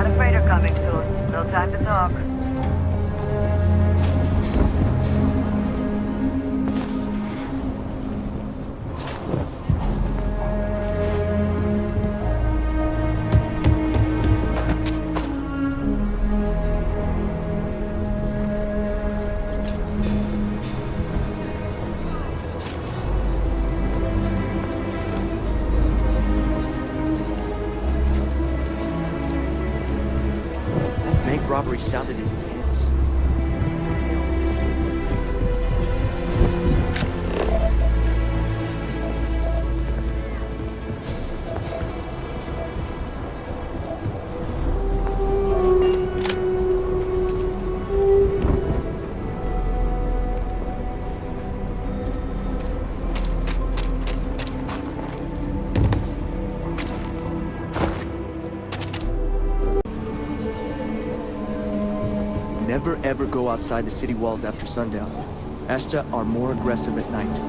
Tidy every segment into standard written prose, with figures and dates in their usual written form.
Got a freighter coming soon. No time to talk. Robbery sounded intense. Never ever go outside the city walls after sundown. Ashta are more aggressive at night.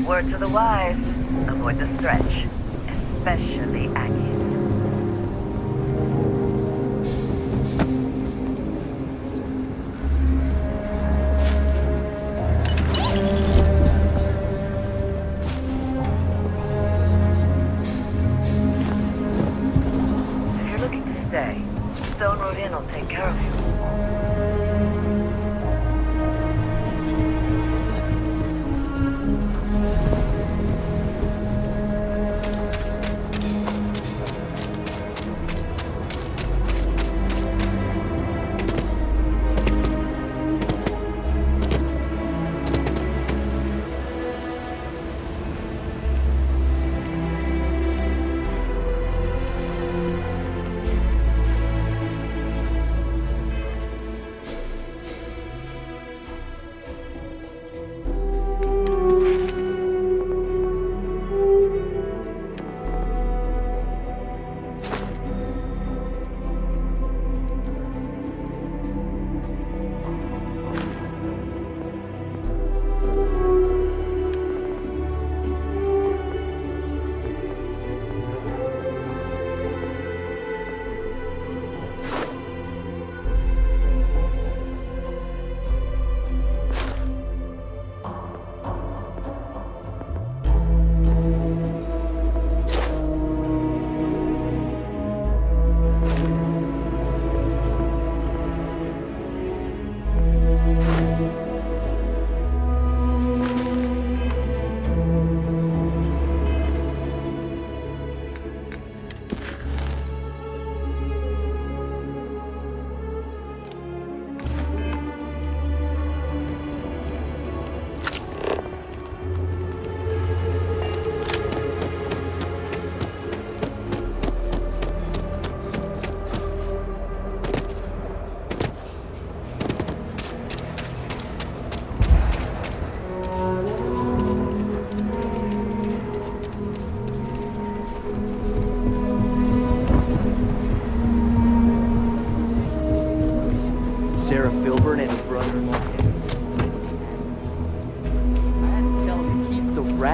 Word to the wise, avoid the stretch, especially Aggies. If you're looking to stay, Stone Road Inn will take care of you.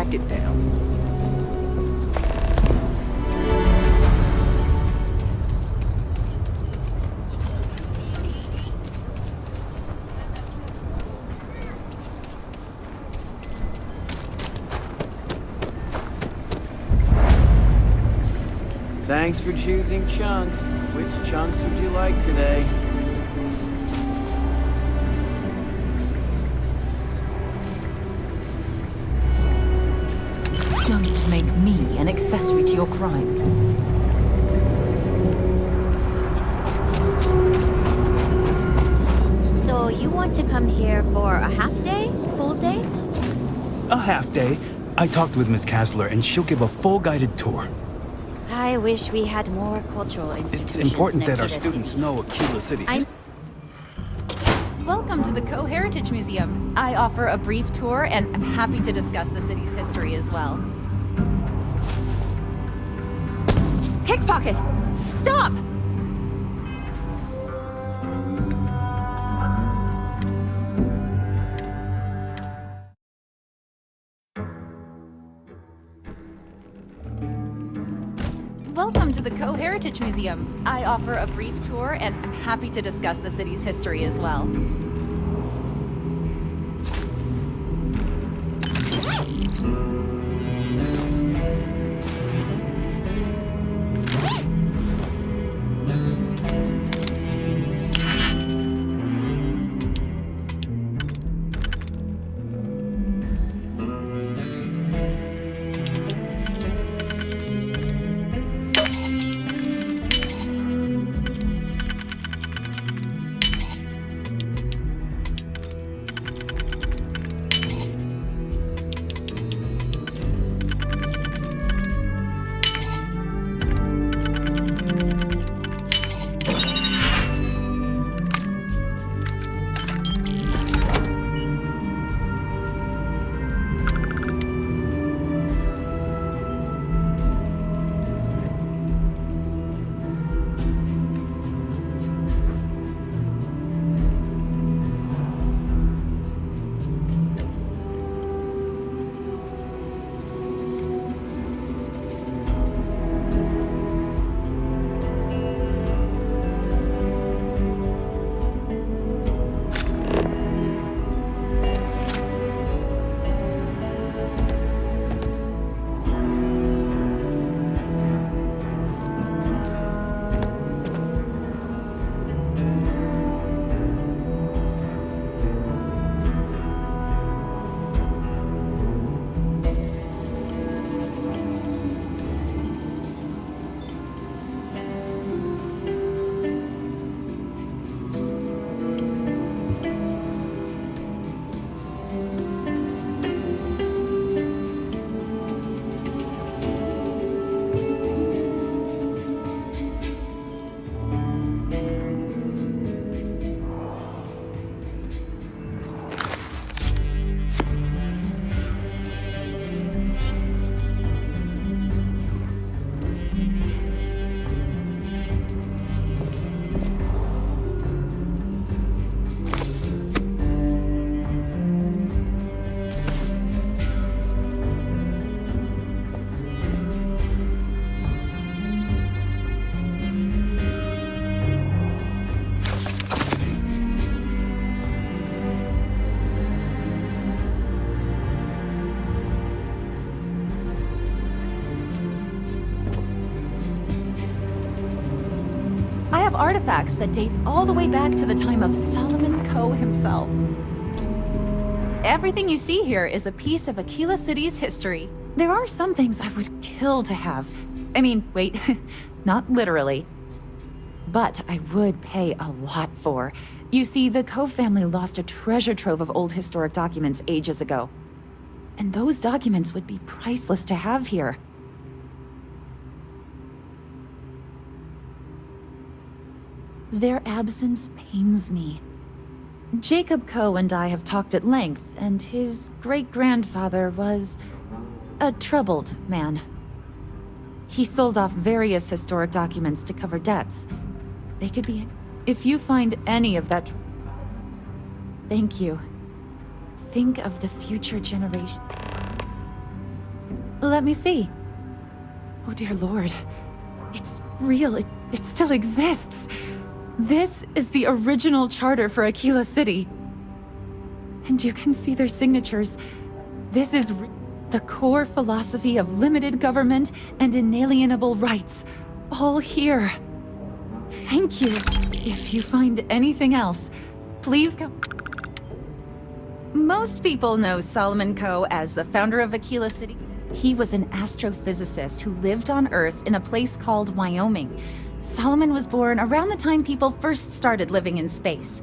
track it down. Thanks for choosing Chunks. Which chunks would you like today? Don't make me an accessory to your crimes. So you want to come here for a half day? Full day? A half day. I talked with Miss Kassler and she'll give a full guided tour. I wish we had more cultural institutions. It's important in that our Akita students City. know Aquila City. Welcome to the Co-Heritage Museum. I offer a brief tour and I'm happy to discuss the city's history as well. Pickpocket! Stop! Welcome to the Co-Heritage Museum. I offer a brief tour and I'm happy to discuss the city's history as well. I have artifacts that date all the way back to the time of Solomon Coe himself. Everything you see here is a piece of Aquila City's history. There are some things I would kill to have. I mean, wait, not literally. But I would pay a lot for. You see, the Coe family lost a treasure trove of old historic documents ages ago. And those documents would be priceless to have here. Their absence pains me. Jacob Coe and I have talked at length, and his great-grandfather was a troubled man. He sold off various historic documents to cover debts. They could be... If you find any of that... Thank you. Think of the future generation. Let me see. Oh dear Lord. It's real. It still exists. This is the original charter for Aquila City. And you can see their signatures. This is the core philosophy of limited government and inalienable rights. All here. Thank you. If you find anything else, please come. Most people know Solomon Coe as the founder of Aquila City. He was an astrophysicist who lived on Earth in a place called Wyoming. Solomon was born around the time people first started living in space.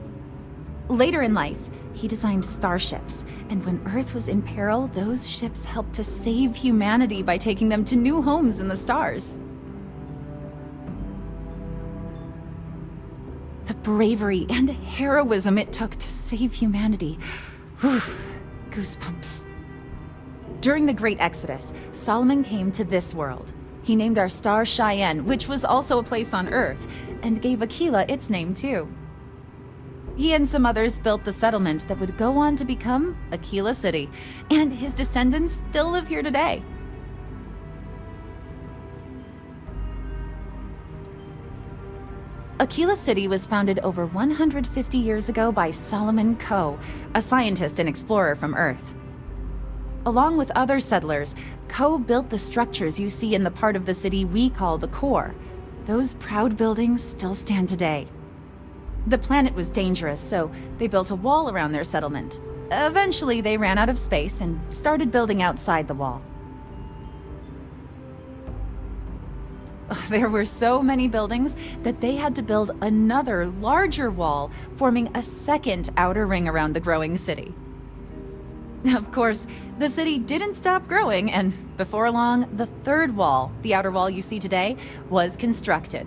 Later in life, he designed starships, and when Earth was in peril, those ships helped to save humanity by taking them to new homes in the stars. The bravery and heroism it took to save humanity. Whew, goosebumps. During the Great Exodus, Solomon came to this world. He named our star Cheyenne, which was also a place on Earth, and gave Aquila its name too. He and some others built the settlement that would go on to become Aquila City, and his descendants still live here today. Aquila City was founded over 150 years ago by Solomon Coe, a scientist and explorer from Earth. Along with other settlers, Coe built the structures you see in the part of the city we call the core. Those proud buildings still stand today. The planet was dangerous, so they built a wall around their settlement. Eventually, they ran out of space and started building outside the wall. There were so many buildings that they had to build another, larger wall, forming a second outer ring around the growing city. Of course, the city didn't stop growing, and before long, the third wall, the outer wall you see today, was constructed.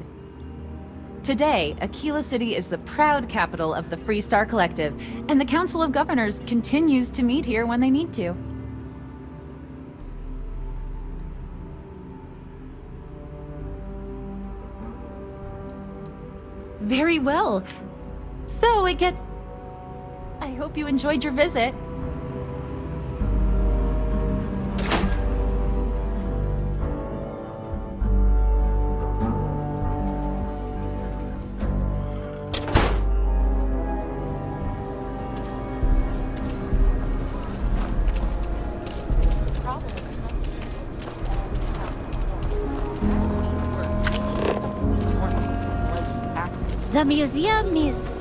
Today, Aquila City is the proud capital of the Free Star Collective, and the Council of Governors continues to meet here when they need to. Very well. So it gets... I hope you enjoyed your visit. The museum is...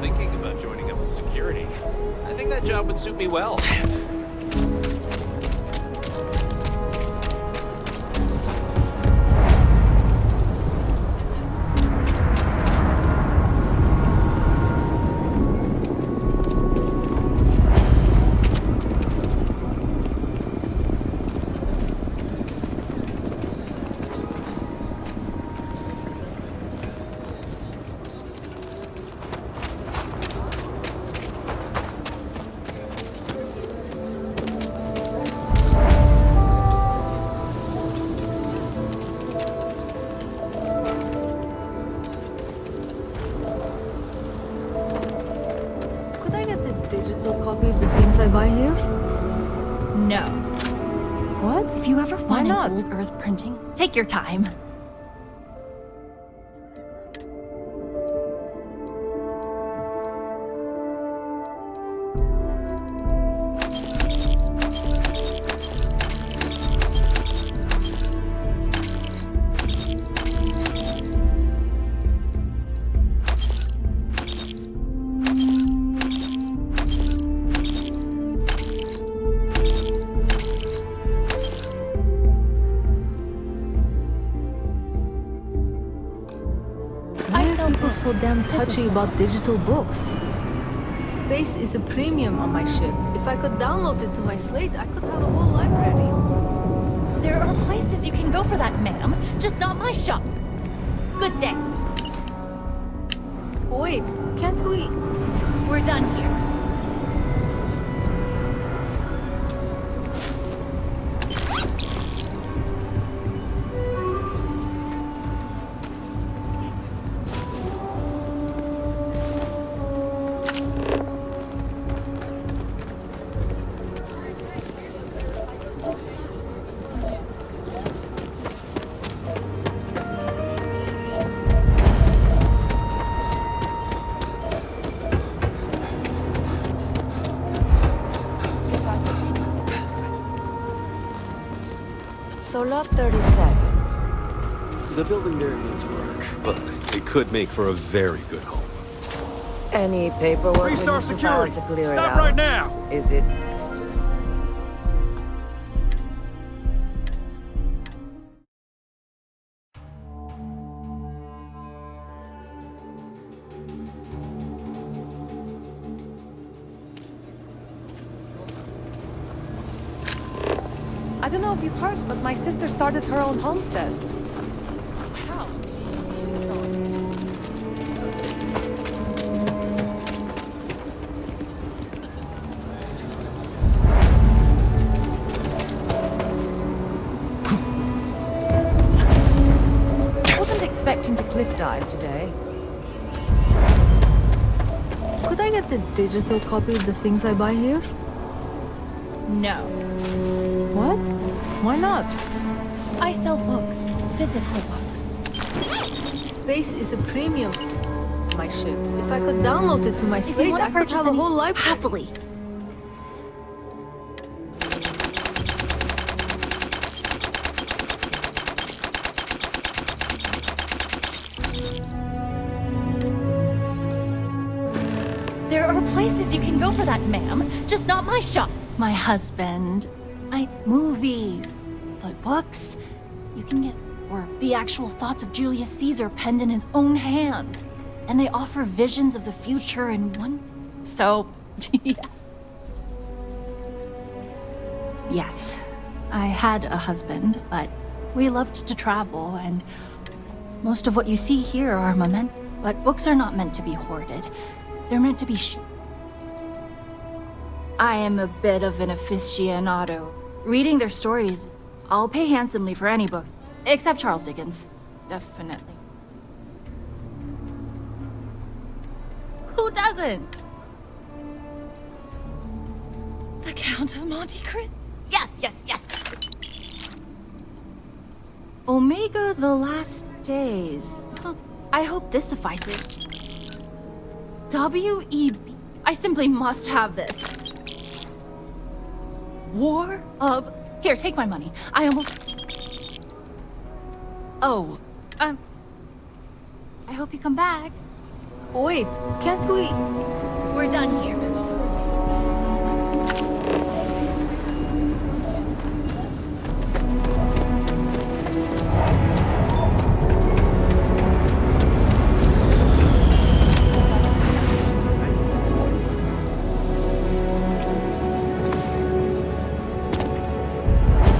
Thinking about joining up with security. I think that job would suit me well. Could I get a digital copy of the things I buy here? No. What? If you ever find an not? old Earth printing, take your time. Why are people so damn touchy about digital books? Space is a premium on my ship. If I could download it to my slate, I could have a whole library. There are places you can go for that, ma'am. Just not my shop. Good day. Wait, can't we... We're done here. So lot 37. The building there needs work, but it could make for a very good home. Any paperwork we need Three-star to file security. to clear it Stop out? right now. Is it... I don't know if you've heard, but my sister started her own homestead. How? Wasn't expecting to cliff dive today. Could I get the digital copy of the things I buy here? No. What? Why not? I sell books. Physical books. Space is a premium on my ship. If I could download it to my If you slate, want I to could purchase have a any, whole library. happily. There are places you can go for that, ma'am. Just not my shop. My husband. Movies. But books, you can get, or the actual thoughts of Julius Caesar penned in his own hands. And they offer visions of the future in one. So, yeah. Yes, I had a husband, but we loved to travel, and most of what you see here are but books are not meant to be hoarded. They're meant to be I am a bit of an aficionado. Reading their stories, I'll pay handsomely for any books, except Charles Dickens. Definitely. Who doesn't? The Count of Monte Cristo. Yes, yes, yes. Omega the Last Days. Huh. I hope this suffices. W.E.B. I simply must have this. War of... Here, take my money. I almost... Oh, I hope you come back. Wait, can't we... We're done here.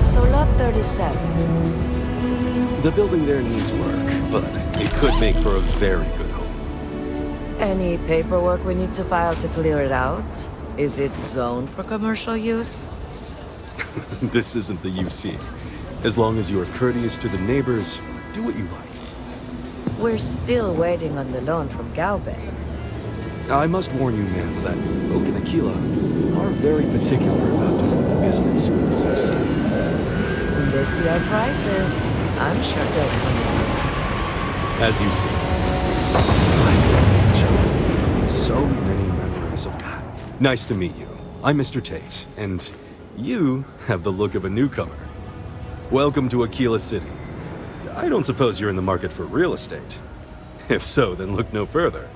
So lot 37. The building there needs work, but it could make for a very good home. Any paperwork we need to file to clear it out? Is it zoned for commercial use? This isn't the UC. As long as you are courteous to the neighbors, do what you like. We're still waiting on the loan from Galbank. I must warn you, ma'am, that Oak and Aquila are very particular about doing business with the UC. When they see our prices, I'm sure they'll come in. As you see. I love you. So many memories of... Nice to meet you. I'm Mr. Tate, and you have the look of a newcomer. Welcome to Aquila City. I don't suppose you're in the market for real estate. If so, then look no further.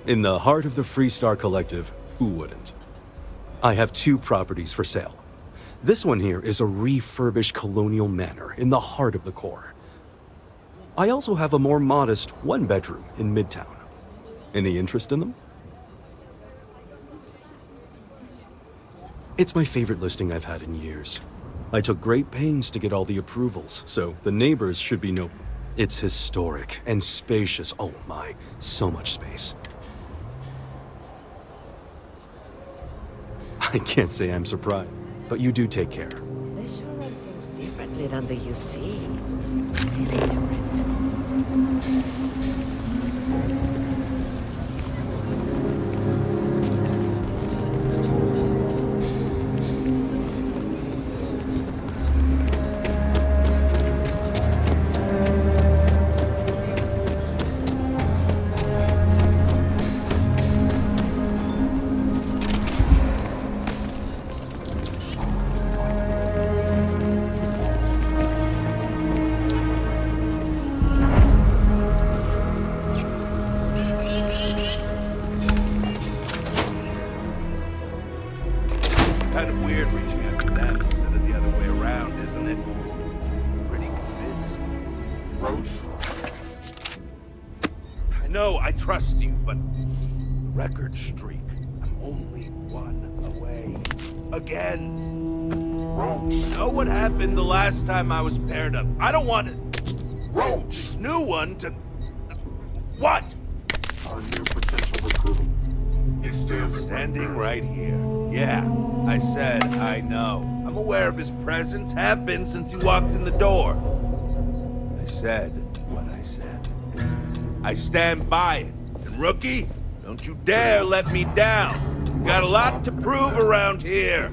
In the heart of the Freestar Collective, who wouldn't? I have 2 properties for sale. This one here is a refurbished colonial manor in the heart of the core. I also have a more modest 1-bedroom in Midtown. Any interest in them? It's my favorite listing I've had in years. I took great pains to get all the approvals, so the neighbors should be no... It's historic and spacious. Oh my, so much space. I can't say I'm surprised, but you do take care. They sure run things differently than the UC. Really different. Kind of weird reaching out to them instead of the other way around, isn't it? Pretty convinced. Roach? I know, I trust you, but the record streak, I'm only one away. Again. Roach. You know what happened the last time I was paired up? I don't want it. Roach! This new one to... What? Our new potential recruit. He's standing right here. Yeah, I said I know. I'm aware of his presence, have been since he walked in the door. I said what I said. I stand by it. And rookie, don't you dare let me down. You've got a lot to prove around here.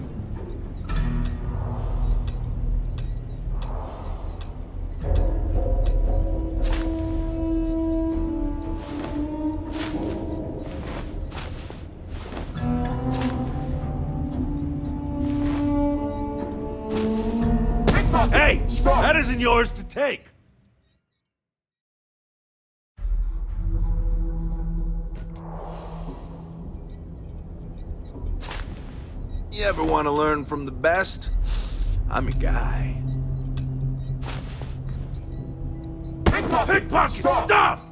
Hey! Stop. That isn't yours to take! You ever want to learn from the best? I'm your guy. Pickpocket! Stop!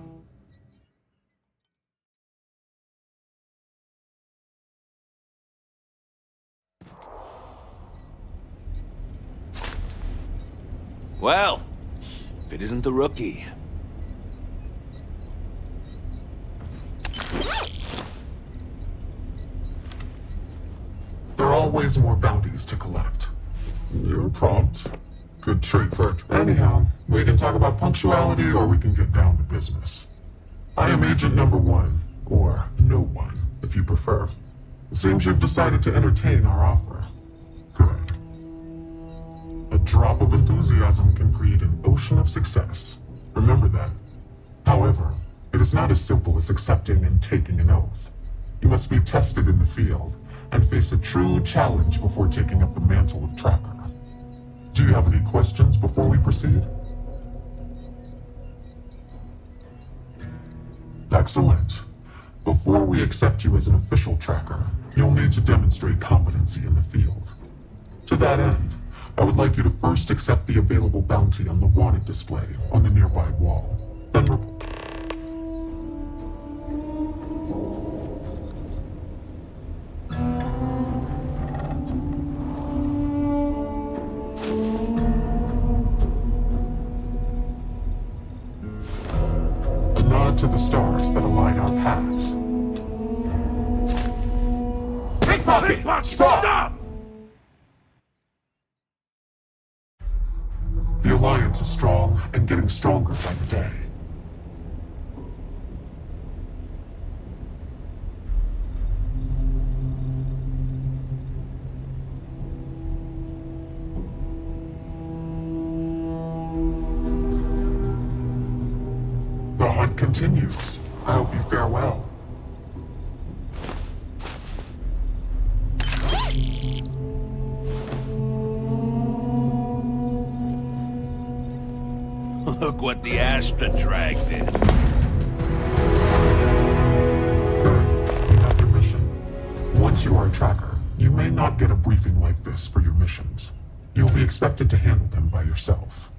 Well, if it isn't the rookie. There are always more bounties to collect. You're prompt. Good trait for it. Anyhow, we can talk about punctuality or we can get down to business. I am Agent Number 1, or No One, if you prefer. It seems you've decided to entertain our offer. Good. A drop of enthusiasm can create an ocean of success. Remember that. However, it is not as simple as accepting and taking an oath. You must be tested in the field and face a true challenge before taking up the mantle of tracker. Do you have any questions before we proceed? Excellent. Before we accept you as an official tracker, you'll need to demonstrate competency in the field. To that end, I would like you to first accept the available bounty on the wanted display on the nearby wall. Then a nod to the stars that align our paths. Pickpocket! Stop! The Alliance is strong and getting stronger by the day. The hunt continues. I hope you fare well. Look what the Astra dragged in. Good. You have your mission. Once you are a tracker, you may not get a briefing like this for your missions. You'll be expected to handle them by yourself.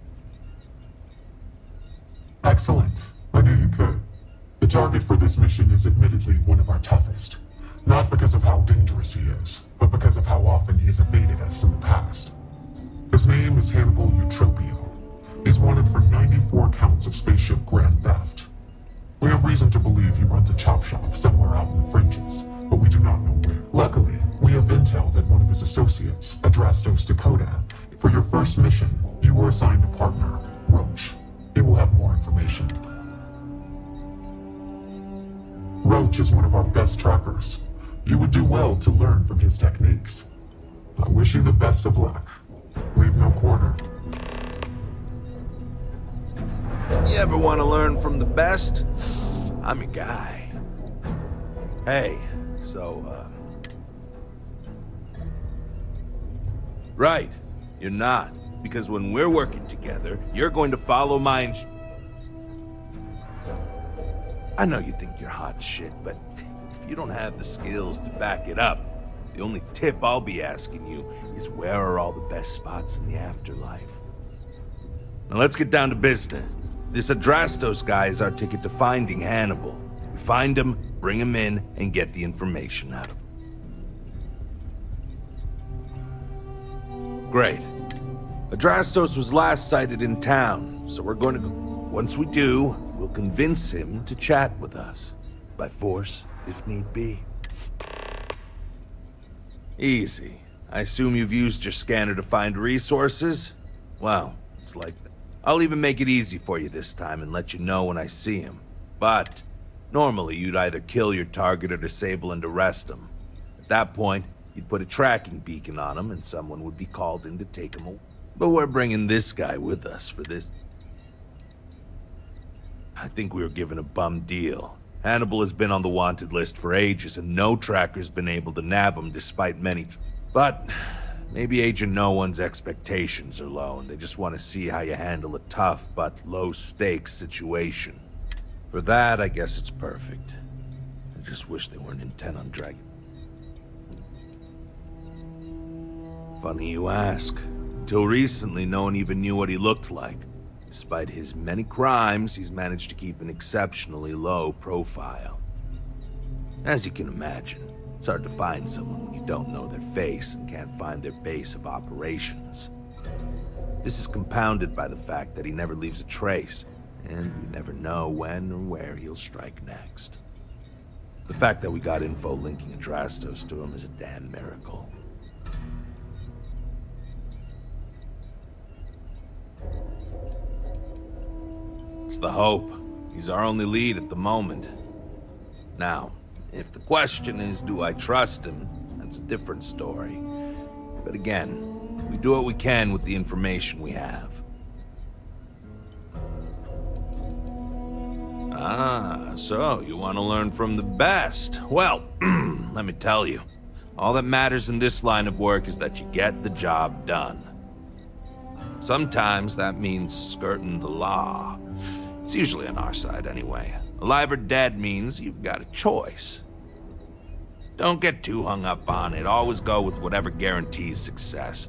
Excellent. I knew you could. The target for this mission is admittedly one of our toughest. Not because of how dangerous he is, but because of how often he has evaded us in the past. His name is Hannibal Eutropio. He's wanted for 94 counts of spaceship grand theft. We have reason to believe he runs a chop shop somewhere out in the fringes, but we do not know where. Luckily, we have intel that one of his associates, Adrastos Dakota. For your first mission, you were assigned a partner, Roach. He will have more information. Roach is one of our best trackers. You would do well to learn from his techniques. I wish you the best of luck. Leave no quarter. You ever want to learn from the best? I'm your guy. Hey, Right, you're not. Because when we're working together, you're going to follow my I know you think you're hot shit, but if you don't have the skills to back it up, the only tip I'll be asking you is where are all the best spots in the afterlife? Now let's get down to business. This Adrastos guy is our ticket to finding Hannibal. We find him, bring him in, and get the information out of him. Great. Adrastos was last sighted in town, so we're going to go. Once we do, we'll convince him to chat with us. By force, if need be. Easy. I assume you've used your scanner to find resources? Well, it's like that. I'll even make it easy for you this time and let you know when I see him. But normally you'd either kill your target or disable and arrest him. At that point, you'd put a tracking beacon on him and someone would be called in to take him away. But we're bringing this guy with us for this. I think we were given a bum deal. Hannibal has been on the wanted list for ages and no tracker's been able to nab him despite many. But maybe Agent No One's expectations are low and they just want to see how you handle a tough but low-stakes situation. For that, I guess it's perfect. I just wish they weren't intent on dragging. Funny you ask. Until recently, no one even knew what he looked like. Despite his many crimes, he's managed to keep an exceptionally low profile. As you can imagine, it's hard to find someone when you don't know their face and can't find their base of operations. This is compounded by the fact that he never leaves a trace, and we never know when or where he'll strike next. The fact that we got info linking Adrastos to him is a damn miracle. It's the hope. He's our only lead at the moment. Now, if the question is, do I trust him? That's a different story. But again, we do what we can with the information we have. Ah, so you want to learn from the best. Well, let me tell you. All that matters in this line of work is that you get the job done. Sometimes that means skirting the law. It's usually on our side anyway. Alive or dead means you've got a choice. Don't get too hung up on it. Always go with whatever guarantees success.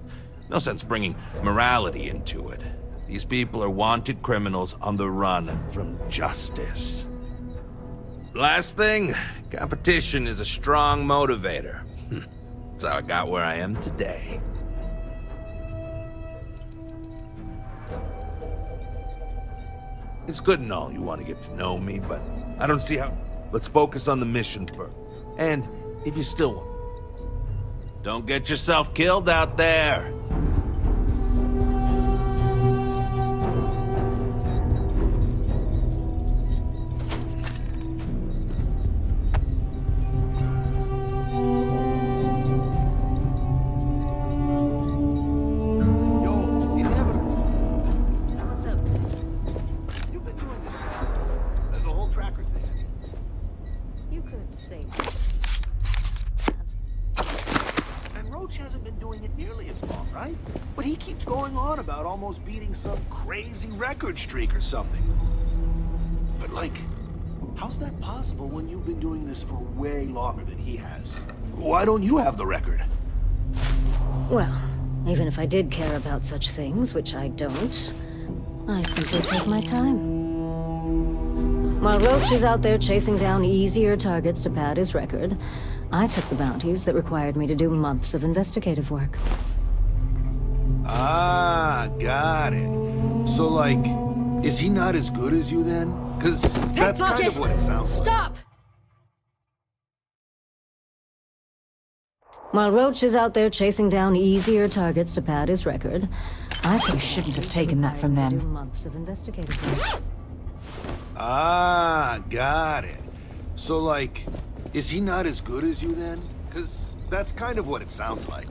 No sense bringing morality into it. These people are wanted criminals on the run from justice. Last thing, competition is a strong motivator. That's how I got where I am today. It's good and all you want to get to know me, but I don't see how. Let's focus on the mission first. And if you still want, don't get yourself killed out there. Beating some crazy record streak or something. But like, how's that possible when you've been doing this for way longer than he has? Why don't you have the record? Well, even if I did care about such things, which I don't, I simply take my time. While Roach is out there chasing down easier targets to pad his record, I took the bounties that required me to do months of investigative work. Ah, got it. So, like, is he not as good as you then? Because that's kind of what it sounds like. Stop! While Roach is out there chasing down easier targets to pad his record, I shouldn't have taken that from them. Do months of investigative work. Ah, got it. So, like, is he not as good as you then? Because that's kind of what it sounds like.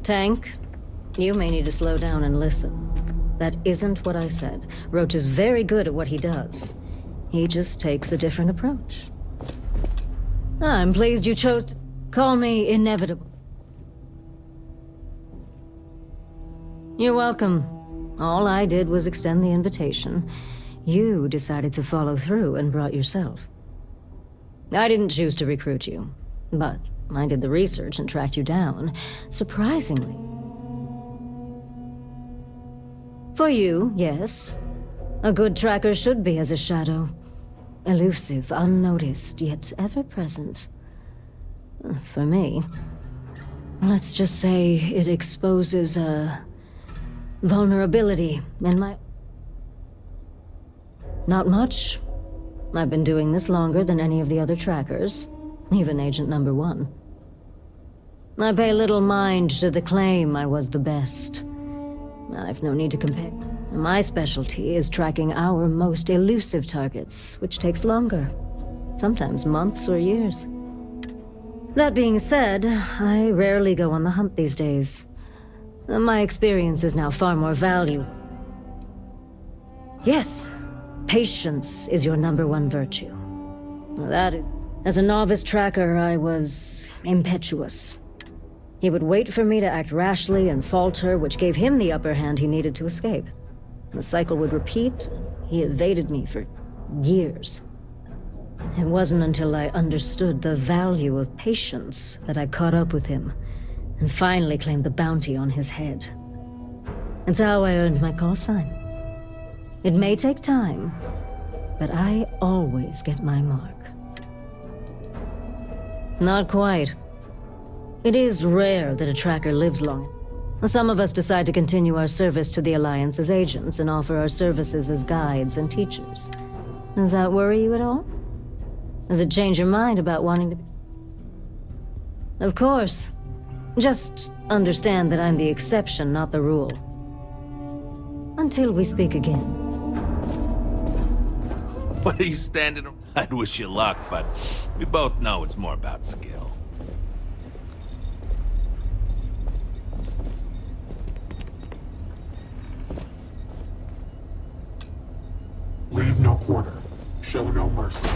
Tank, you may need to slow down and listen. That isn't what I said. Roach is very good at what he does. He just takes a different approach. I'm pleased you chose to call me inevitable. You're welcome. All I did was extend the invitation. You decided to follow through and brought yourself. I didn't choose to recruit you, but I did the research and tracked you down. Surprisingly. For you, yes. A good tracker should be as a shadow. Elusive, unnoticed, yet ever-present. For me, let's just say it exposes a vulnerability in my... Not much. I've been doing this longer than any of the other trackers, even Agent Number 1. I pay little mind to the claim I was the best. I've no need to compare. My specialty is tracking our most elusive targets, which takes longer. Sometimes months or years. That being said, I rarely go on the hunt these days. My experience is now far more valuable. Yes, patience is your number one virtue. That is... As a novice tracker, I was impetuous. He would wait for me to act rashly and falter, which gave him the upper hand he needed to escape. The cycle would repeat. He evaded me for years. It wasn't until I understood the value of patience that I caught up with him, and finally claimed the bounty on his head. It's how I earned my call sign. It may take time, but I always get my mark. Not quite. It is rare that a tracker lives long. Some of us decide to continue our service to the Alliance as agents and offer our services as guides and teachers. Does that worry you at all? Does it change your mind about wanting to be... Of course. Just understand that I'm the exception, not the rule. Until we speak again. What are you standing? I'd wish you luck, but we both know it's more about skill. Leave no quarter. Show no mercy.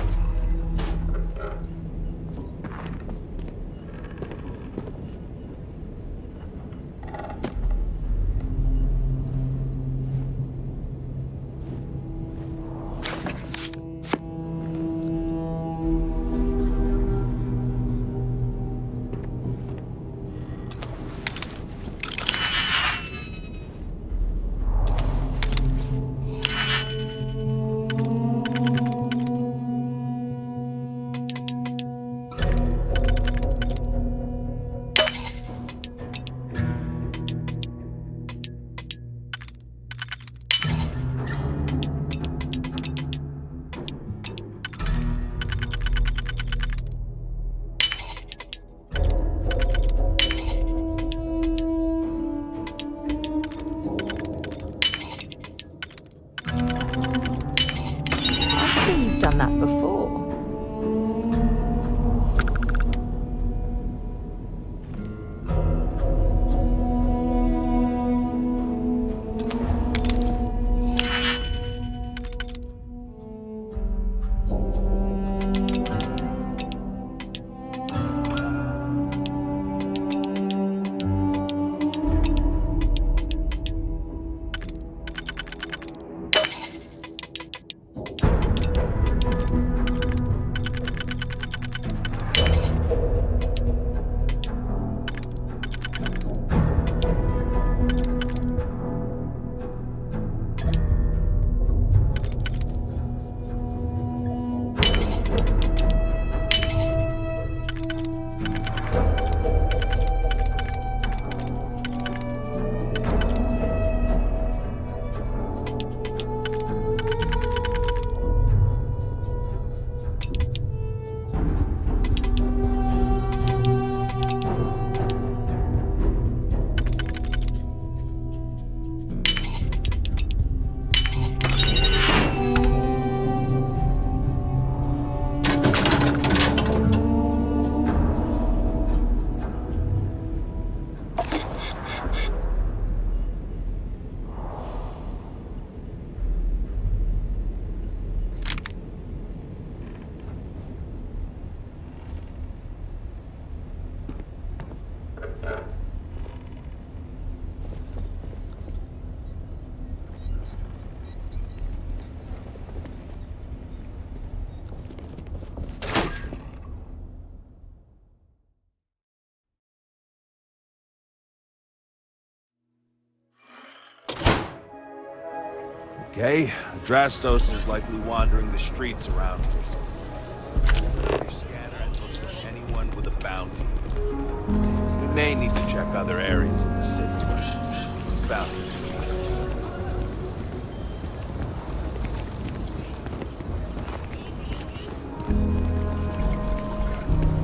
Okay, Drastos is likely wandering the streets around here. Your scanner and look for anyone with a bounty. We may need to check other areas of the city, but it's bound to.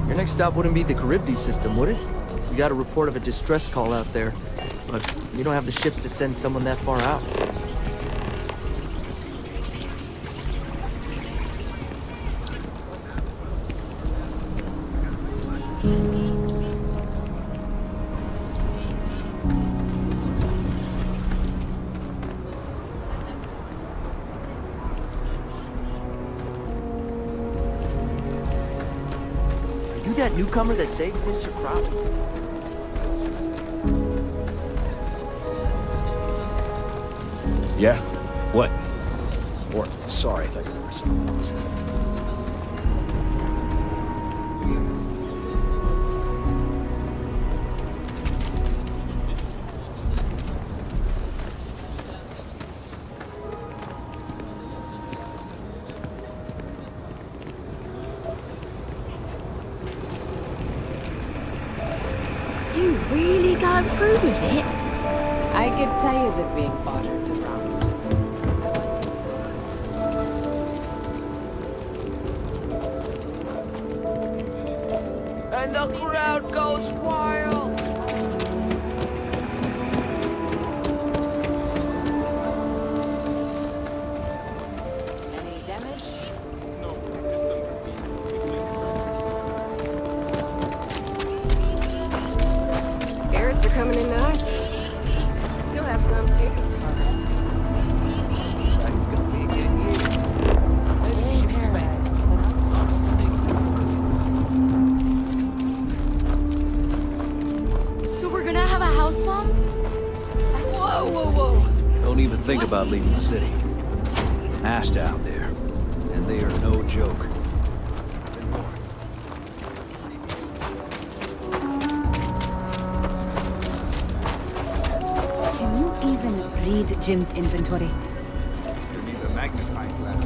Your next stop wouldn't be the Charybdis system, would it? We got a report of a distress call out there, but we don't have the ship to send someone that far out. Are you that newcomer that saved Mr. Crop? Yeah? What? Or, sorry, I thought you were someone else. You really going through with it? I get tired of being bothered around. And the crowd goes wild! Any damage? Carrots are coming in nice. Still have some potatoes to harvest. Looks like it's gonna be a good year. Maybe she carrots. So we're gonna have a house bomb? Whoa, whoa, whoa. Don't even think about leaving the city. Ashta out there, and they are no joke. Can you even read Jim's inventory? You need a magnifying glass.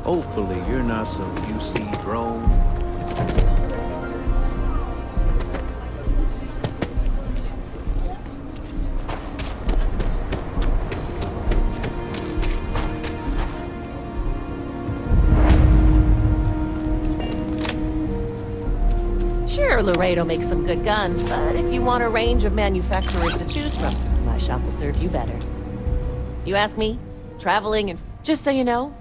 Hopefully you're not some UC drone. Sure, Laredo makes some good guns, but if you want a range of manufacturers to choose from, my shop will serve you better. You ask me? Traveling and... Just so you know,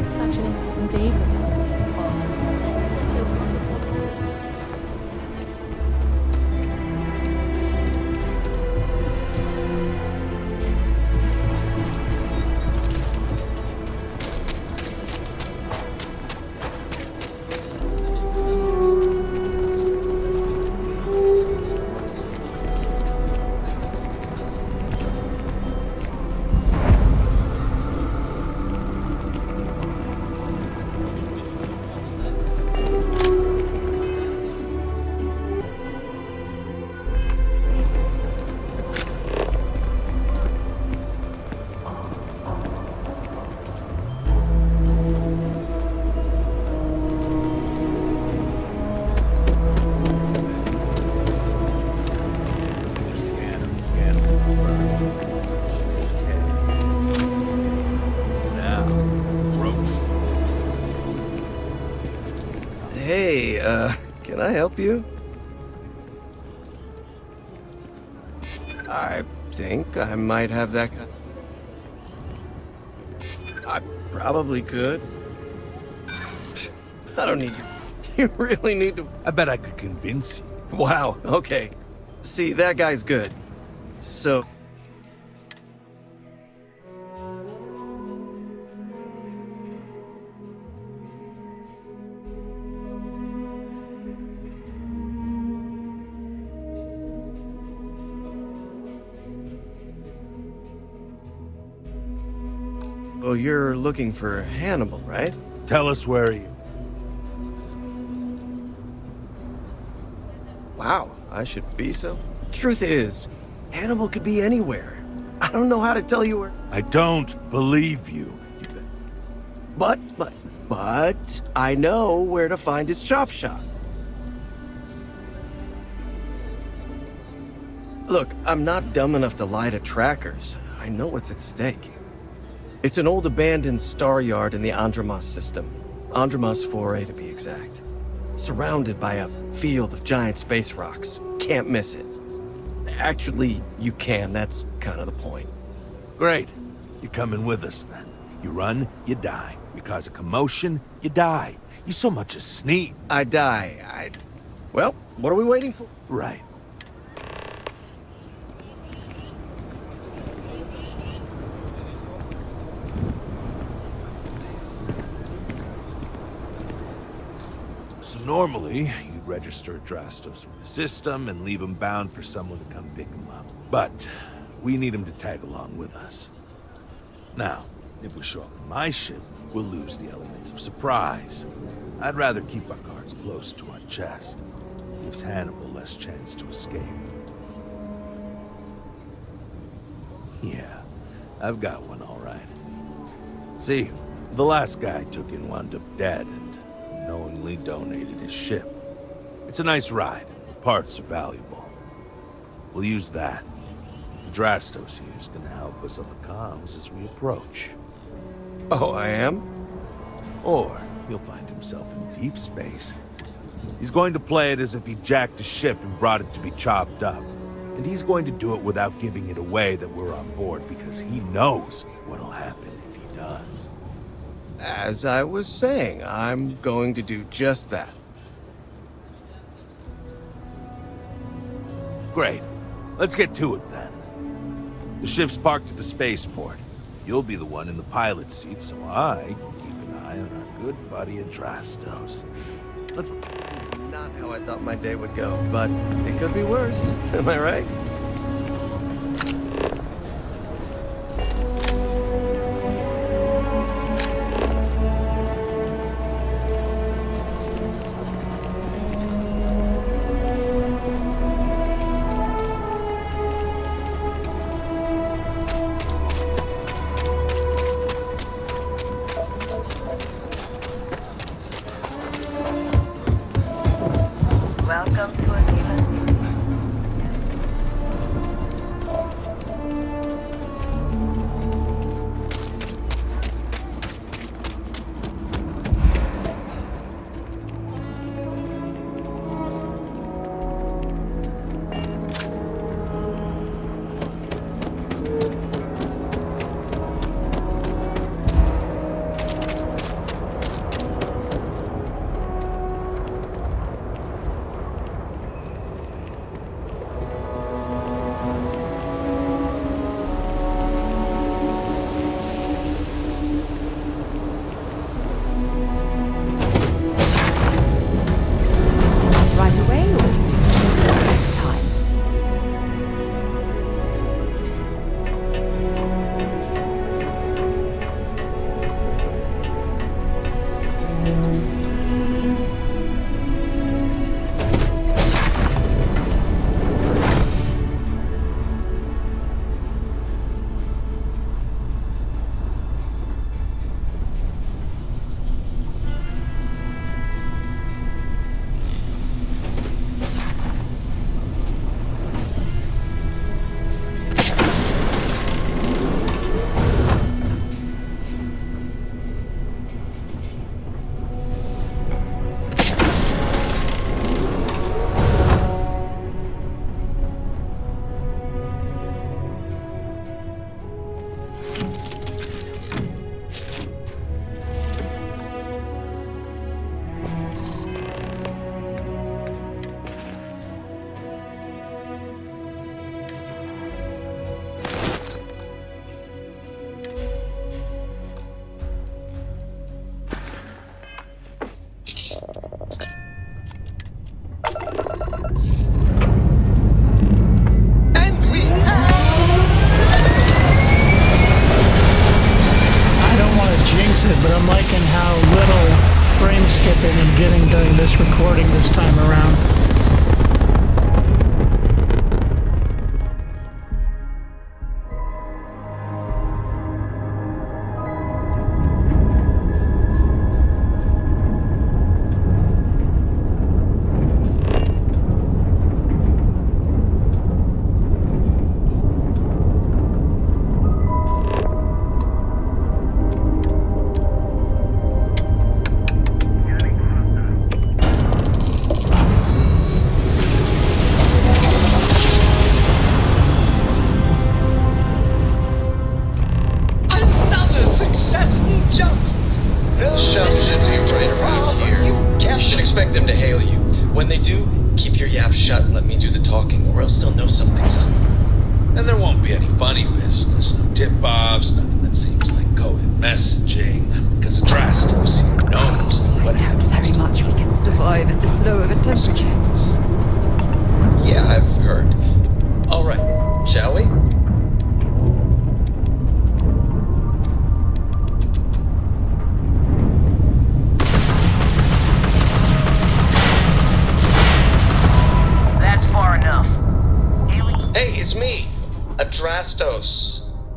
Such an important day for them. Such a wonderful. Hey, can I help you? I think I might have that kind. I probably could. I don't need you. You really need to. I bet I could convince you. Wow, okay. See, that guy's good. So. Well, you're looking for Hannibal, right? Tell us where he... Wow, I should be so. Truth is, Hannibal could be anywhere. I don't know how to tell you where. I don't believe you. But I know where to find his chop shop. Look, I'm not dumb enough to lie to trackers. I know what's at stake. It's an old abandoned star yard in the Andromos system. Andromos 4A to be exact. Surrounded by a field of giant space rocks. Can't miss it. Actually, you can. That's kind of the point. Great. You're coming with us then. You run, you die. You cause a commotion, you die. You so much as sneak. I die. Well, what are we waiting for? Right. So normally, you'd register Drastos with the system and leave him bound for someone to come pick him up. But we need him to tag along with us. Now, if we show up in my ship, we'll lose the element of surprise. I'd rather keep our cards close to our chest. Gives Hannibal less chance to escape. Yeah, I've got one all right. See, the last guy I took in wound up dead and knowingly donated his ship. It's a nice ride. The parts are valuable. We'll use that. Drastos here is gonna help us on the comms as we approach. Oh, I am? Or he'll find himself in deep space. He's going to play it as if he jacked a ship and brought it to be chopped up. And he's going to do it without giving it away that we're on board because he knows what'll happen if he does. As I was saying, I'm going to do just that. Great. Let's get to it then. The ship's parked at the spaceport. You'll be the one in the pilot's seat, so I can keep an eye on our good buddy Adrastos. Let's... This is not how I thought my day would go, but it could be worse. Am I right? Welcome to Anila. they've been getting during this recording this time around.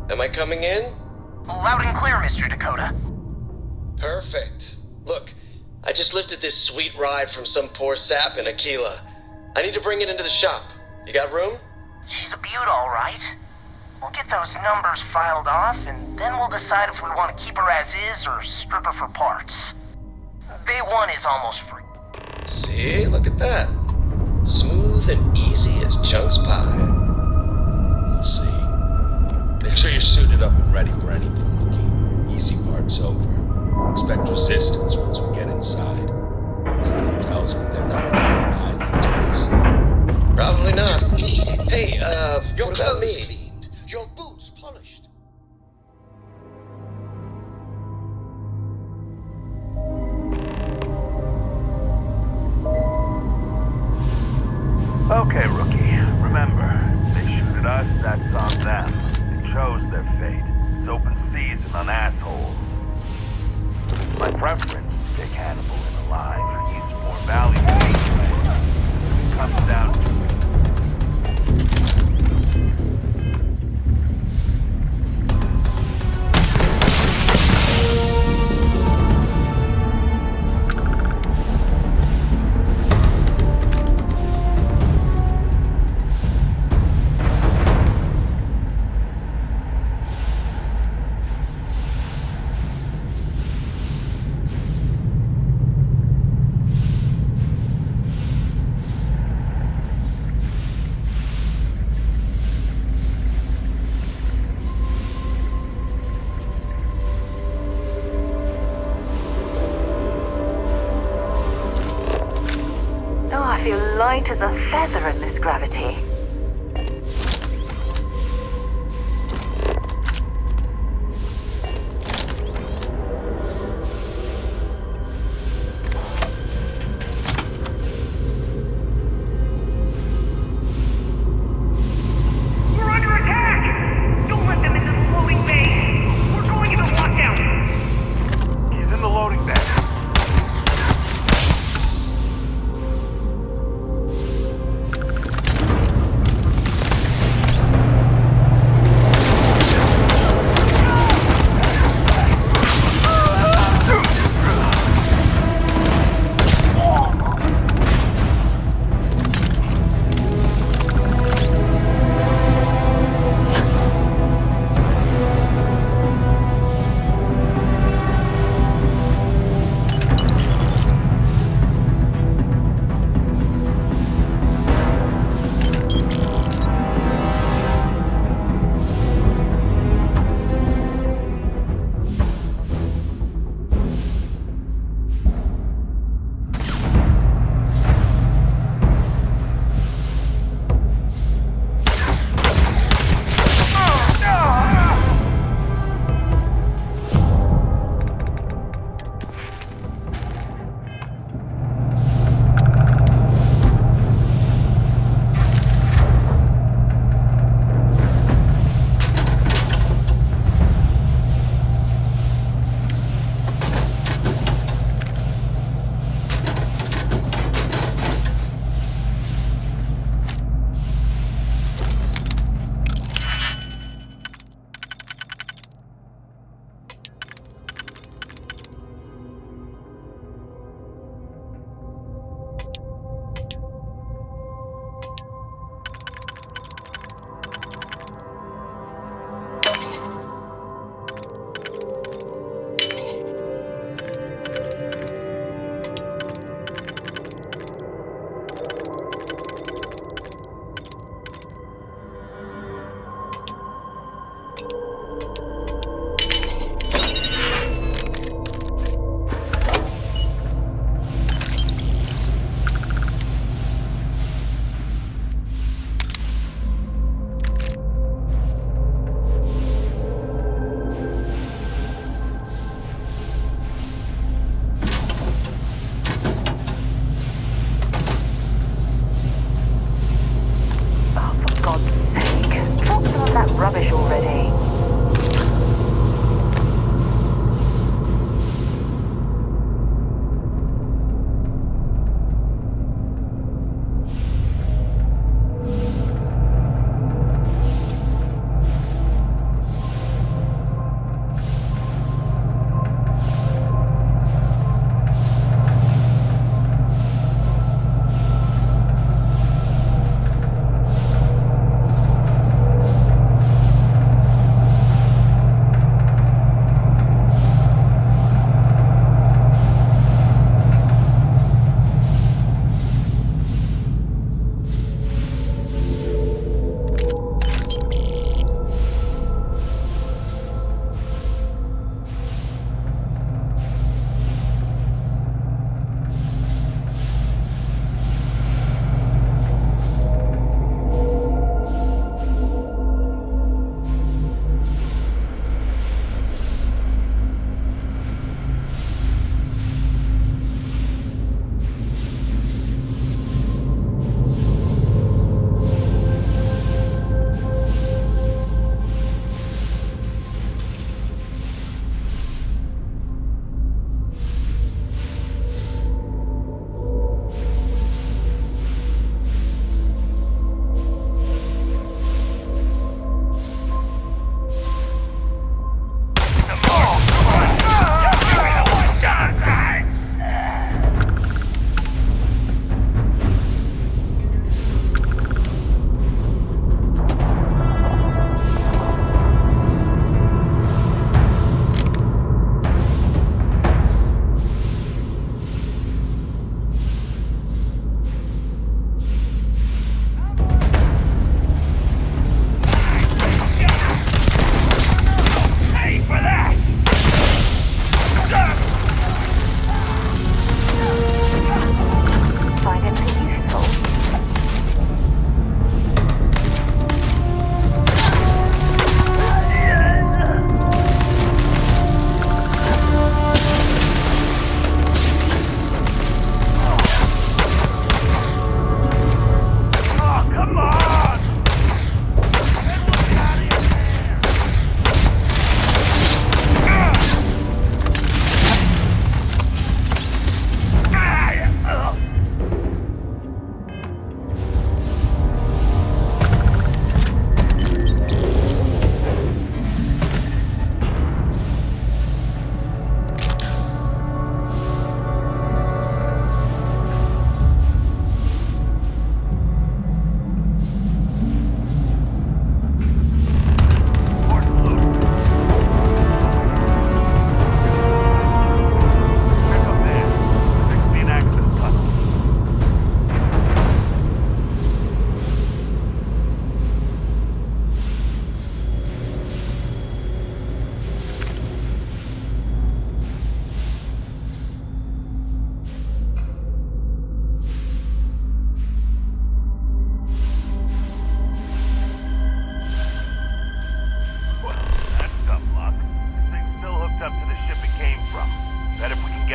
Am I coming in? Loud and clear, Mr. Dakota. Perfect. Look, I just lifted this sweet ride from some poor sap in Aquila. I need to bring it into the shop. You got room? She's a beaut, all right. We'll get those numbers filed off, and then we'll decide if we want to keep her as is or strip her for parts. Bay 1 is almost free. See? Look at that. Smooth and easy as Chunk's pie. We'll see. Make sure you're suited up and ready for anything, Rookie. Easy part's over. Expect resistance once we get inside. Something tells me they're not going to kindly to us. Probably not. Hey, what about me? Cleaned. Your boots polished. Okay, Rookie. Remember, they shoot at us, that's on them. They chose their fate. It's open season on assholes. It's my preference to take Hannibal in alive. He's more valuable anyway. It comes down to light as a feather in this gravity. We're under attack! Don't let them into the loading bay! We're going into lockdown! He's in the loading bay.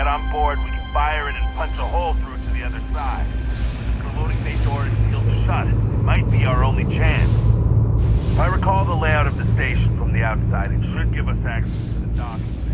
get on board, we can fire it and punch a hole through to the other side. The loading bay door is sealed shut. It might be our only chance. If I recall the layout of the station from the outside, it should give us access to the docking bay.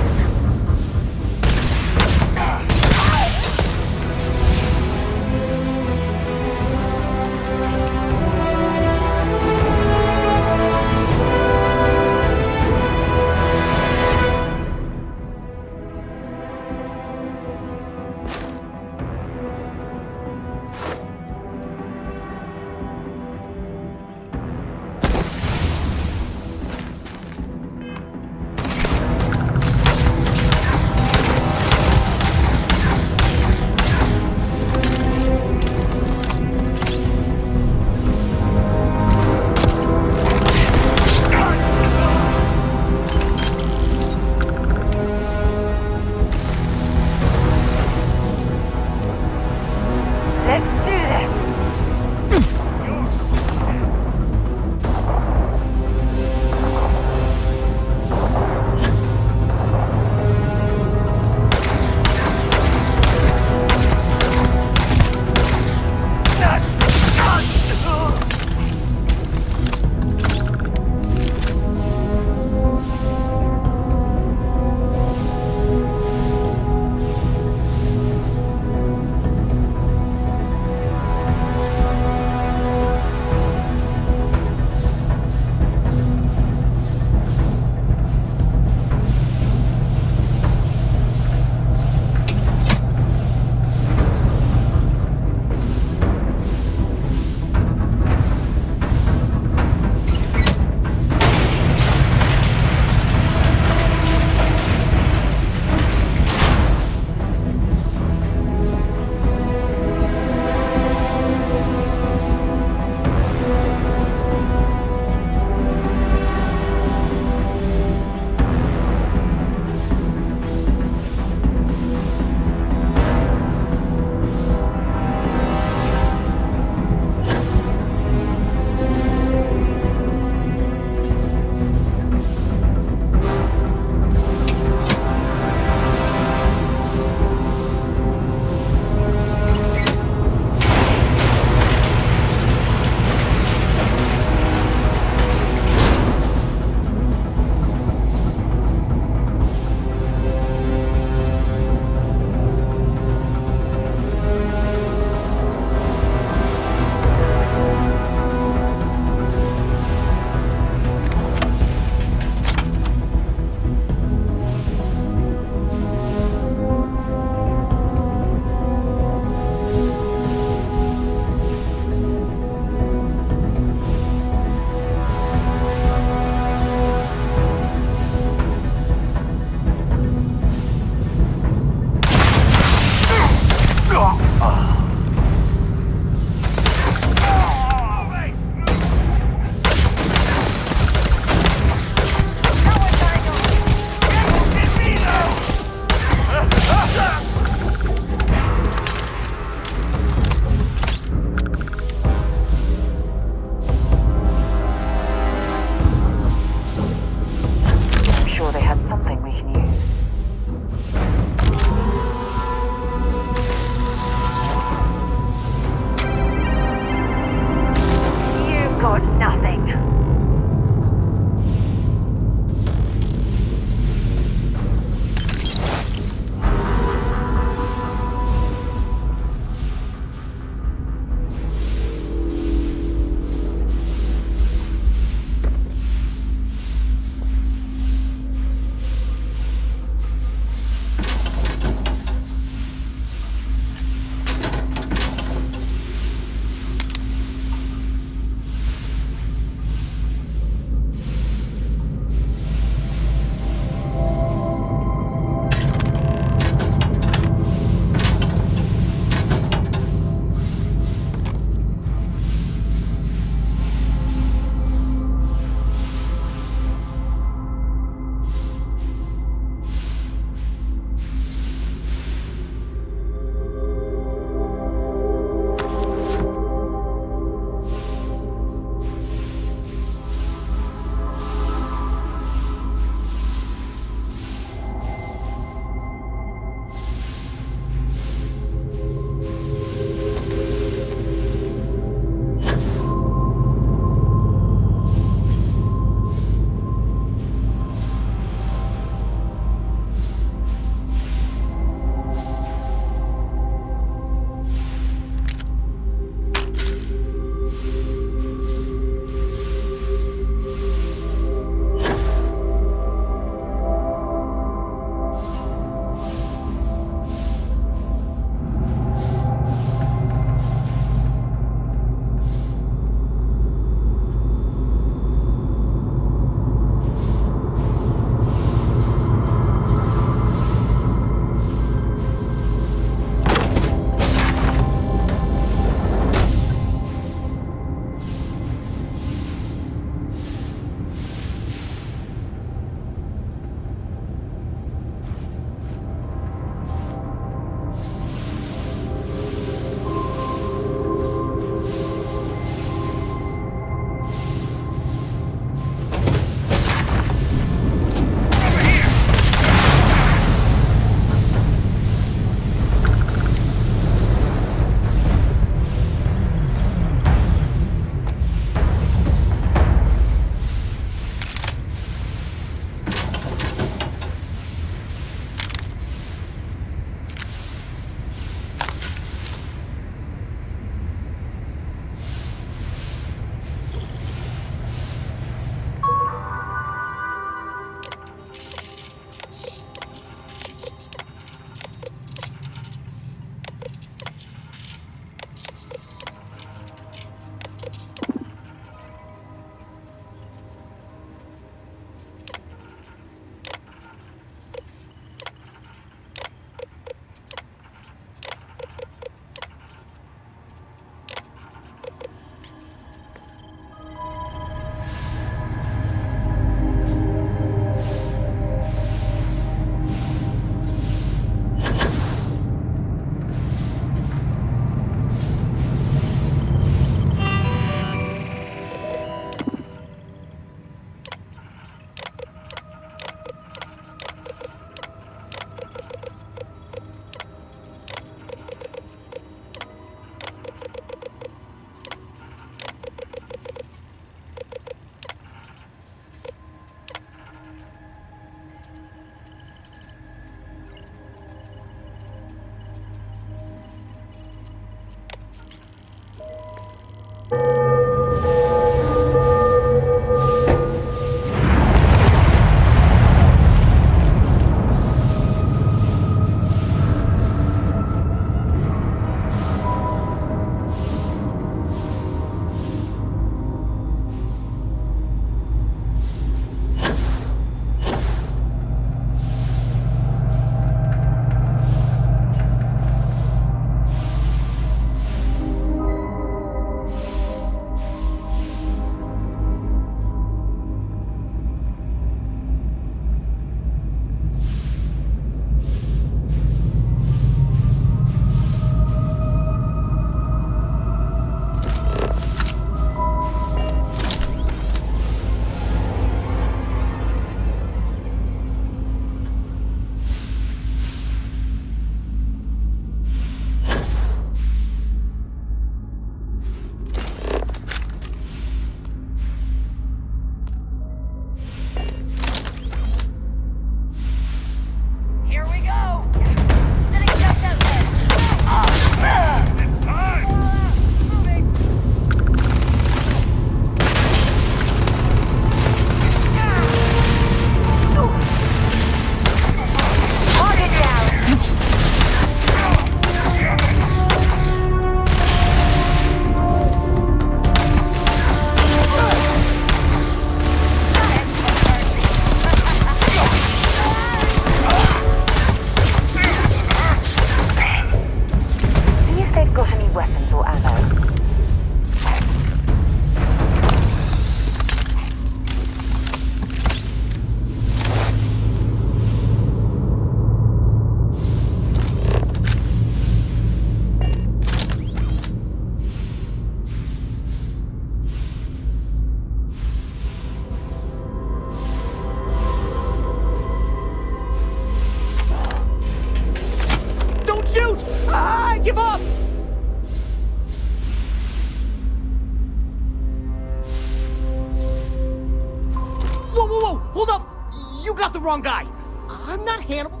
the wrong guy. I'm not Hannibal.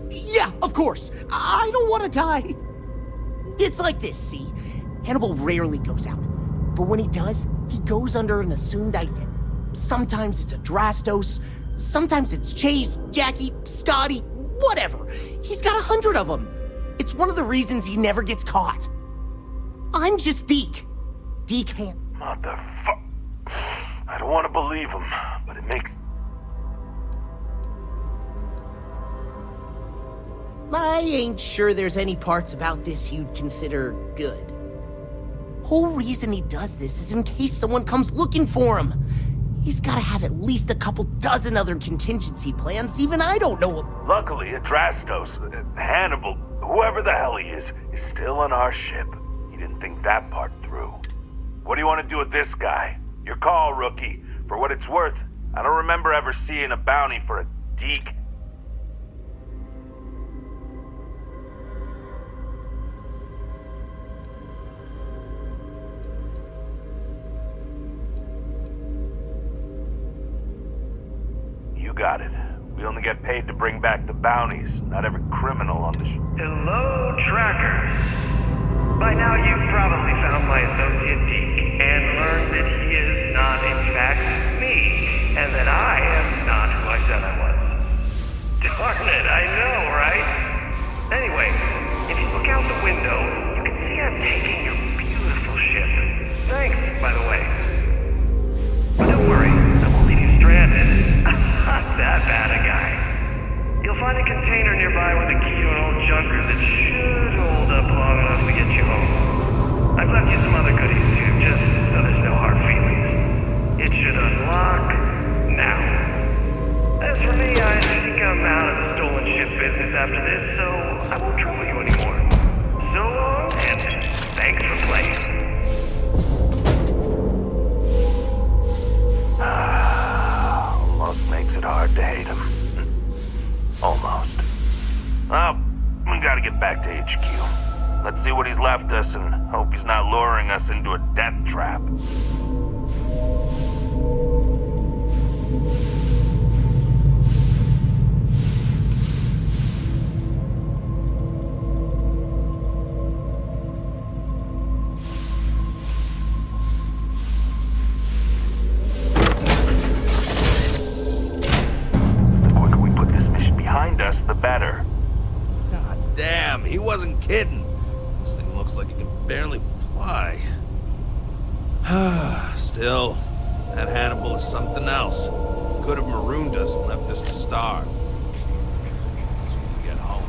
Yeah, of course. I don't want to die. It's like this, see? Hannibal rarely goes out. But when he does, he goes under an assumed identity. Sometimes it's Adrastos, sometimes it's Chase, Jackie, Scotty, whatever. He's got 100 of them. It's one of the reasons he never gets caught. I'm just Deke. Deke Motherfuck. I don't want to believe him, but it makes... I ain't sure there's any parts about this you'd consider good. Whole reason he does this is in case someone comes looking for him. He's gotta have at least a couple dozen other contingency plans even I don't know of. Luckily, Adrastos, Hannibal, whoever the hell he is still on our ship. He didn't think that part through. What do you want to do with this guy? Your call, rookie. For what it's worth, I don't remember ever seeing a bounty for a Deke. You got it. We only get paid to bring back the bounties, not every criminal on the Hello, trackers. By now you've probably found my associate Deke and learned that he is not in fact me, and that I am not who I said I was. Darn it, I know, right? Anyway, if you look out the window, you can see I'm taking your beautiful ship. Thanks, by the way. But don't worry, I won't leave you stranded. I'm not that bad a guy. You'll find a container nearby with a key to an old junker that should hold up long enough to get you home. I've left you some other goodies too, just so there's no hard feelings. It should unlock now. As for me, I think I'm out of the stolen ship business after this, so I won't trouble you anymore. So long, and thanks for playing. Almost makes it hard to hate him. Almost. Well, we gotta get back to HQ. Let's see what he's left us and hope he's not luring us into a death trap. The better. God damn, he wasn't kidding. This thing looks like it can barely fly. Still, that Hannibal is something else. Could have marooned us and left us to starve. So we can get home.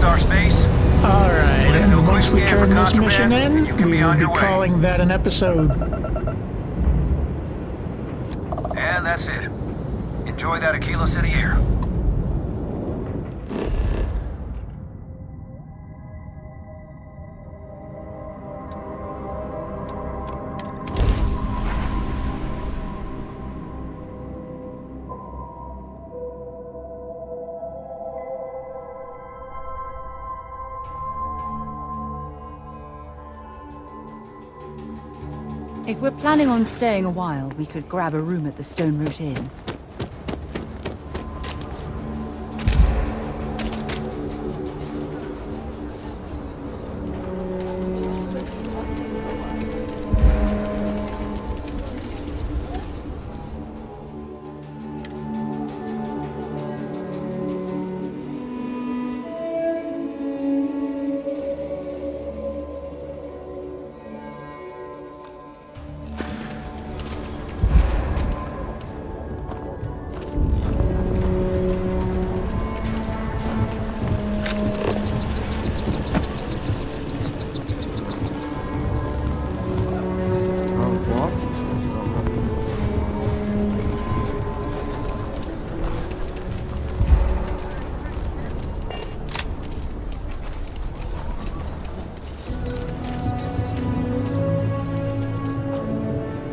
Star Space. Alright, and once we turn this mission in, we will be calling that an episode. And that's it. Enjoy that Aquila City air. If we're planning on staying a while, we could grab a room at the Stone Root Inn.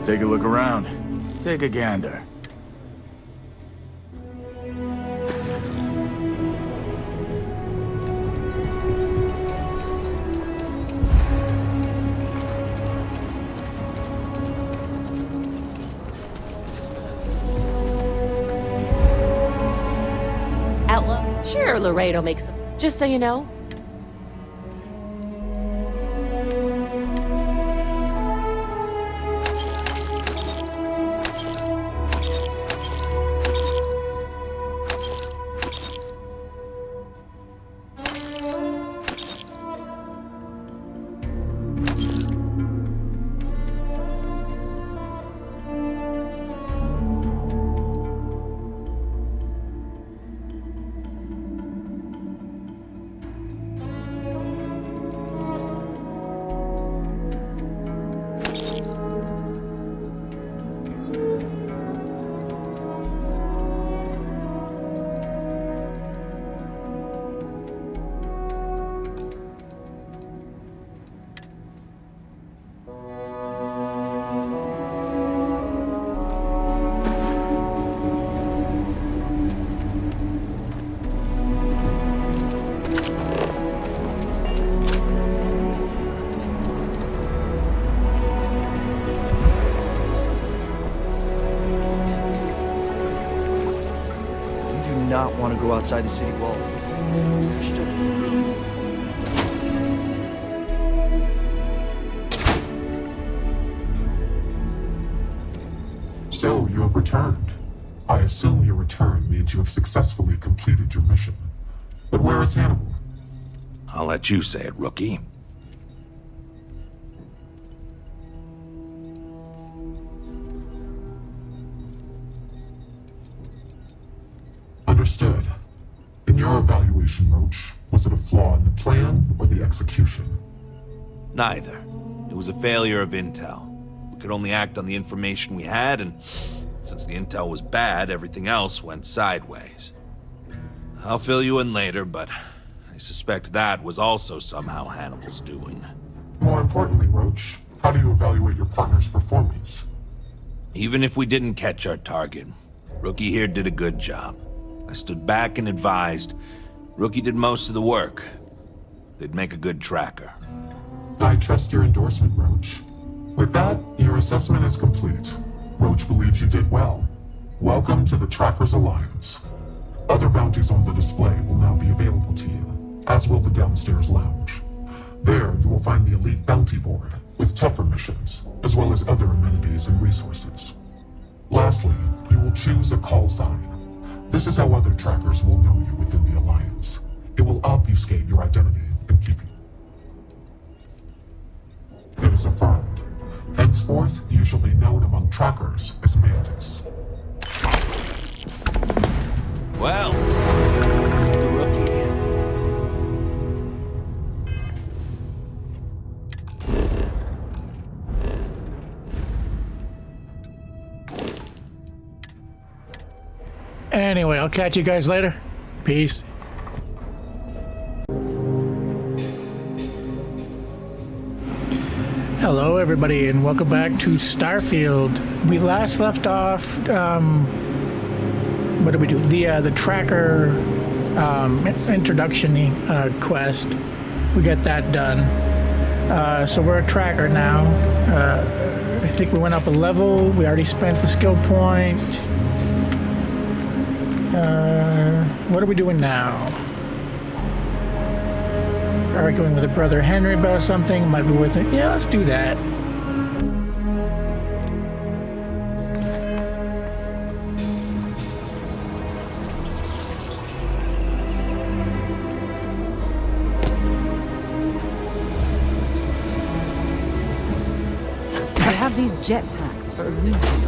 Take a look around. Take a gander. Outlaw? Sure, Laredo makes them. Just so you know. Not want to go outside the city walls. So, you have returned. I assume your return means you have successfully completed your mission. But where is Hannibal? I'll let you say it, rookie. Understood. In your evaluation, Roach, was it a flaw in the plan or the execution? Neither. It was a failure of intel. We could only act on the information we had, and since the intel was bad, everything else went sideways. I'll fill you in later, but I suspect that was also somehow Hannibal's doing. More importantly, Roach, how do you evaluate your partner's performance? Even if we didn't catch our target, Rookie here did a good job. I stood back and advised. Rookie did most of the work. They'd make a good tracker. I trust your endorsement, Roach. With that, your assessment is complete. Roach believes you did well. Welcome to the Trackers Alliance. Other bounties on the display will now be available to you, as will the downstairs lounge. There, you will find the Elite Bounty Board, with tougher missions, as well as other amenities and resources. Lastly, you will choose a call sign. This is how other trackers will know you within the Alliance. It will obfuscate your identity and keep you. It is affirmed. Henceforth, you shall be known among trackers as Mantis. Well, it's the Rookie. Anyway, I'll catch you guys later. Peace. Hello, everybody, and welcome back to Starfield. We last left off. What did we do? The tracker introduction quest. We got that done. So we're a tracker now. I think we went up a level. We already spent the skill point. What are we doing now? Arguing with a brother Henry about something. Might be worth it. Yeah, let's do that. I have these jetpacks for a reason.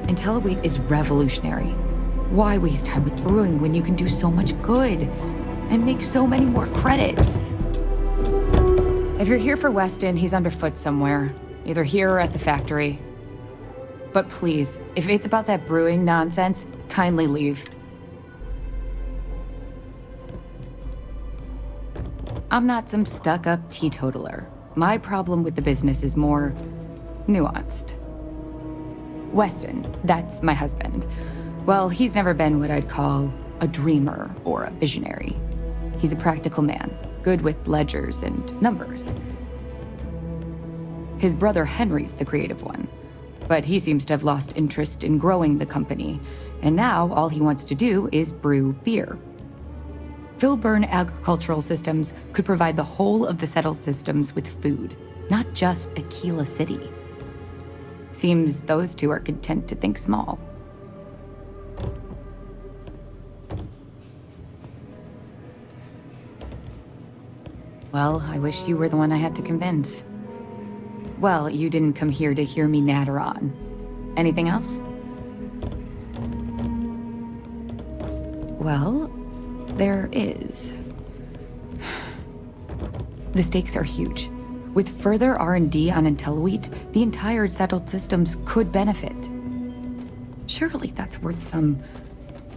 IntelliWeight is revolutionary. Why waste time with brewing when you can do so much good and make so many more credits? If you're here for Weston, he's underfoot somewhere, either here or at the factory. But please, if it's about that brewing nonsense, kindly leave. I'm not some stuck-up teetotaler. My problem with the business is more nuanced. Weston, that's my husband. Well, he's never been what I'd call a dreamer or a visionary. He's a practical man, good with ledgers and numbers. His brother Henry's the creative one, but he seems to have lost interest in growing the company, and now all he wants to do is brew beer. Filburn Agricultural Systems could provide the whole of the settled systems with food, not just Aquila City. Seems those two are content to think small. Well, I wish you were the one I had to convince. Well, you didn't come here to hear me natter on. Anything else? Well, there is. The stakes are huge. With further R&D on IntelliWeight, the entire settled systems could benefit. Surely that's worth some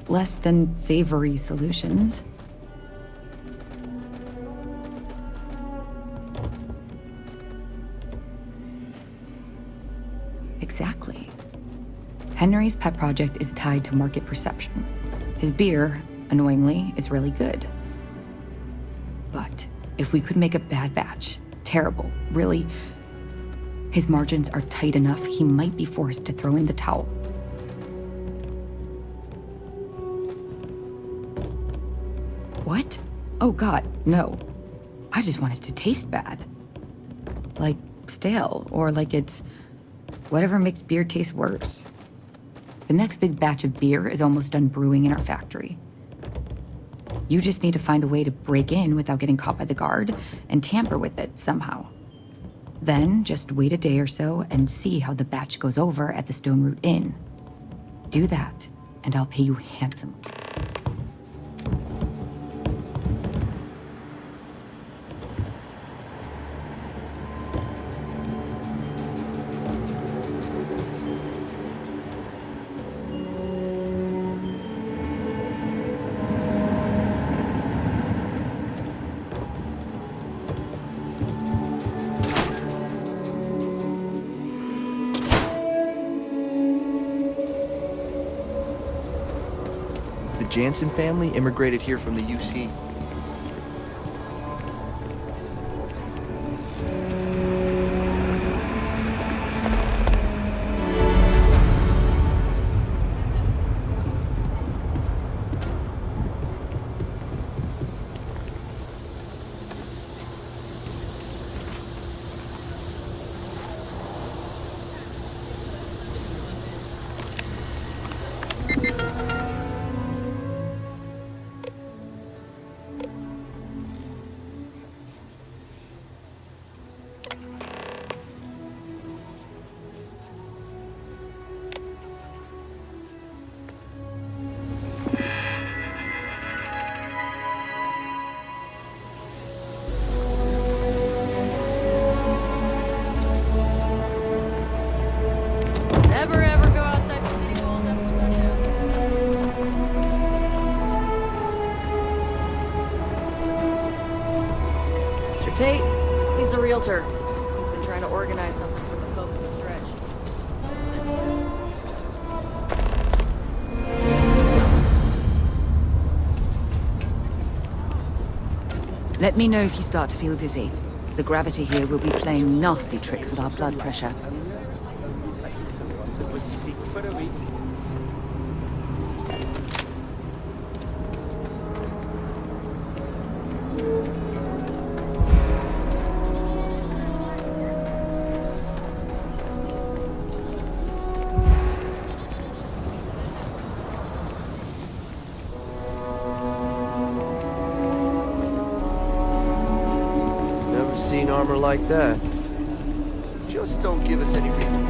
less than savory solutions. Exactly. Henry's pet project is tied to market perception. His beer, annoyingly, is really good. But if we could make a bad batch, terrible, really, his margins are tight enough he might be forced to throw in the towel. What? Oh God, no. I just want it to taste bad. Like stale, or like it's whatever makes beer taste worse. The next big batch of beer is almost done brewing in our factory. You just need to find a way to break in without getting caught by the guard and tamper with it somehow. Then just wait a day or so and see how the batch goes over at the Stone Root Inn. Do that, and I'll pay you handsomely. The Jansen family immigrated here from the UC. Tate, he's a realtor. He's been trying to organize something for the folk of the stretch. Let me know if you start to feel dizzy. The gravity here will be playing nasty tricks with our blood pressure. It was sick for a week. Never seen armor like that. Just don't give us any reason.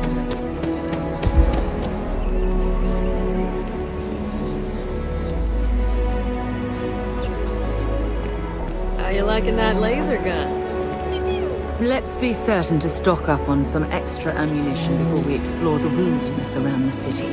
How you liking that laser gun? Let's be certain to stock up on some extra ammunition before we explore the wilderness around the city.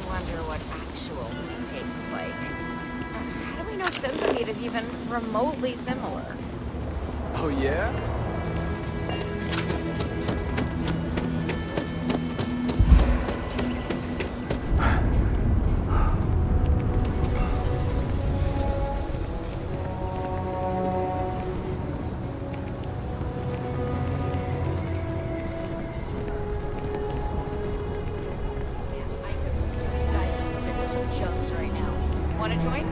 Wonder what actual meat tastes like. How do we know Simba meat is even remotely similar? Oh, yeah? Chunks right now. Want to join?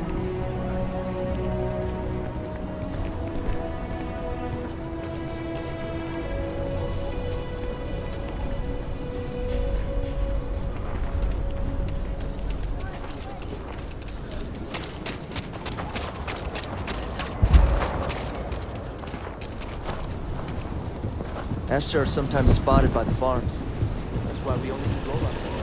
Astra are sometimes spotted by the farms. That's why we only eat roll-up.